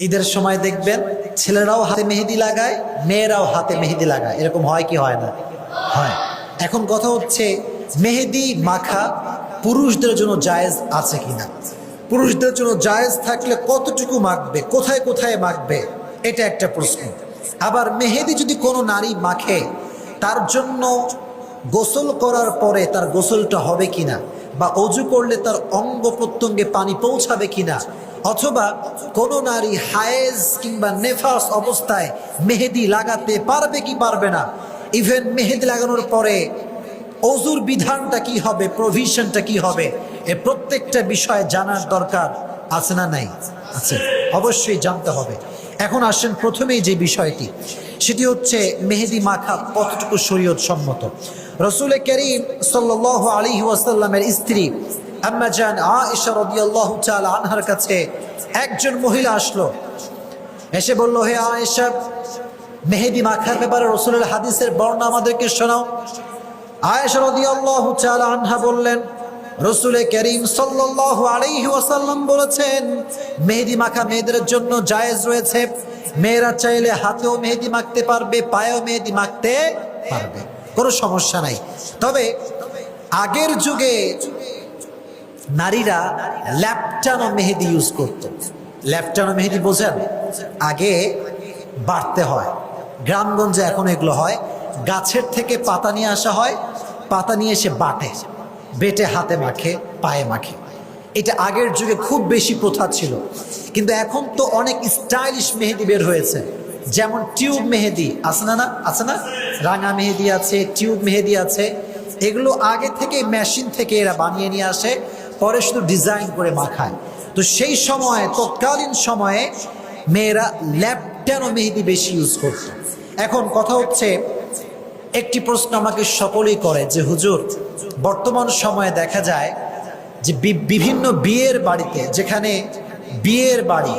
ঈদের সময় দেখবেন ছেলেরাও হাতে মেহেদি লাগায়, মেয়েরাও হাতে মেহেদি লাগায়। এরকম হয় কি হয় না? হয়। এখন কথা হচ্ছে মেহেদি মাখা পুরুষদের জন্য জায়েজ আছে কিনা। পুরুষদের জন্য জায়েজ থাকলে কতটুকু মাখবে, কোথায় কোথায় মাখবে, এটা একটা প্রশ্ন। আবার মেহেদি যদি কোনো নারী মাখে তার জন্য গোসল করার পরে তার গোসলটা হবে কিনা, বা অজু করলে তার অঙ্গ প্রত্যঙ্গে পানি পৌঁছাবে কিনা, অথবা কোনো নারী হায়েজ কিংবা নেফাস অবস্থায় মেহেদি লাগাতে পারবে কি পারবে না, ইভেন মেহেদি লাগানোর পরে অজুর বিধানটা কি হবে, প্রভিশনটা কি হবে, এ প্রত্যেকটা বিষয়ে জানার দরকার আছে না নাই? আছে, অবশ্যই জানতে হবে। এখন আসেন প্রথমেই যে বিষয়টি, সেটি হচ্ছে মেহেদি মাখা কতটুকু শরীয়ত সম্মত। রসুল করিম সাল্লাল্লাহু আলাইহি ওয়াসাল্লামের স্ত্রী আম্মা জান আয়েশা রাদিয়াল্লাহু তাআলা আনহার কাছে একজন মহিলা আসলো, এসে বলল, হে আয়েশা, মেহেদি মাখার ব্যাপারে রসুলের হাদিসের বর্ণনা আমাদেরকে শোনাও। আয়েশা রাদিয়াল্লাহু তাআলা আনহা বললেন, রসুল করিম সাল্লাল্লাহু আলাইহি ওয়াসাল্লাম বলেছেন মেহেদি মাখা মেয়েদের জন্য জায়েজ রয়েছে। মেয়েরা চাইলে হাতেও মেহেদি মাখতে পারবে, পায়েও মেহেদি মাখতে পারবে, কোনো সমস্যা নাই। তবে আগের যুগে নারীরা ল্যাপটানো মেহেদি ইউজ করত। ল্যাপটানো মেহেদি বোঝেন? আগে বাড়তে হয়, গ্রামগঞ্জে এখন এগুলো হয়, গাছের থেকে পাতা নিয়ে আসা হয়, পাতা নিয়ে এসে বাটে, বেটে হাতে মাখে, পায়ে মাখে। এটা আগের যুগে খুব বেশি প্রথা ছিল। কিন্তু এখন তো অনেক স্টাইলিশ মেহেদি বের হয়েছে, যেমন টিউব মেহেদি আছে না, আছে না, রাঙা মেহেদি আছে, টিউব মেহেদি আছে। এগুলো আগে থেকে মেশিন থেকে এরা বানিয়ে নিয়ে আসে, পরে শুধু ডিজাইন করে মাখায়। তো সেই সময়ে, তৎকালীন সময়ে মেয়েরা ল্যাপটানো মেহেদি বেশি ইউজ করত। এখন কথা হচ্ছে, একটি প্রশ্ন আমাকে সকলেই করে যে হুজুর, বর্তমান সময়ে দেখা যায় যে বিভিন্ন বিয়ের বাড়িতে, যেখানে বিয়ের বাড়ি